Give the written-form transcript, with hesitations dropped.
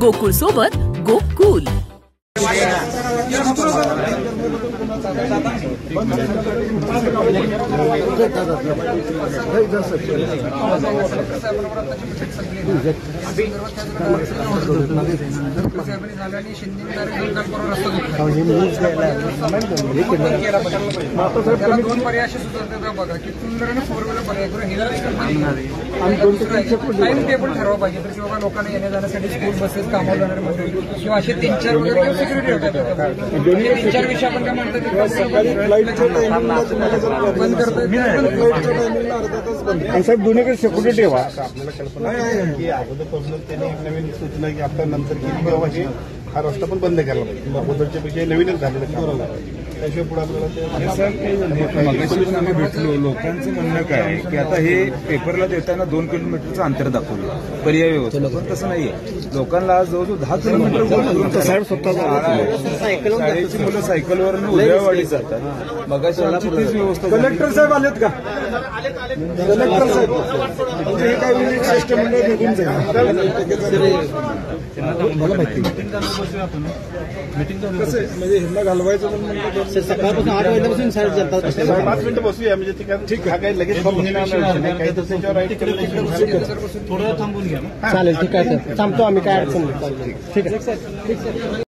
गोकुळ सोबत गोकुल. दोन पर्याय असे सुचवतात बघा की सुंदर फोर व्हीलर पर्याय टाइम टेबल ठरवा पाहिजे तर किंवा लोकांना येण्या जाण्यासाठी स्कूल बसेस कामावर जाणारे मंडळी किंवा असे 3-4 वगैरे सिक्युरिटी होतात. 3-4 विषय आपण काय म्हणतात बंद करतो साहेब दोन्हीकडे सिक्युरिटी ठेवा. आपल्याला कल्पना आहे की अगोदरपासूनच त्यांनी एक नवीन सूचना की आपल्या नंतर केली तेव्हा हे हा रस्ता पण बंद करायला पाहिजे. अगोदरच्या पेक्षा नवीनच झालेलं काम त्याशिवाय पुढे आपल्याला आम्ही भेटलो. लोकांचं म्हणणं काय आहे की आता हे पेपरला देताना 2 किलोमीटरचं अंतर दाखवलं पर्याय व्यवस्था, पण तसं नाहीये. लोकांना आज जवळजवळ 10 किलोमीटर साहेब स्वतः शाळेची मुलं सायकलवर उद्यावाडी जातात. मगाशी आमची तीच व्यवस्था. कलेक्टर साहेब आलेत का? कलेक्टर साहेब म्हणजे हे काय सिस्टम निघून जाईल. मला माहिती कसं म्हणजे ह्यांना घालवायचं पण सकाळपासून 8 वाजल्यापासून 5 मिनिटं बसूया म्हणजे ठीक आहे. काही लगेच थोडं थांबून घ्या. चालेल, ठीक आहे. थांबतो आम्ही, काय अडचण नाही. ठीक आहे.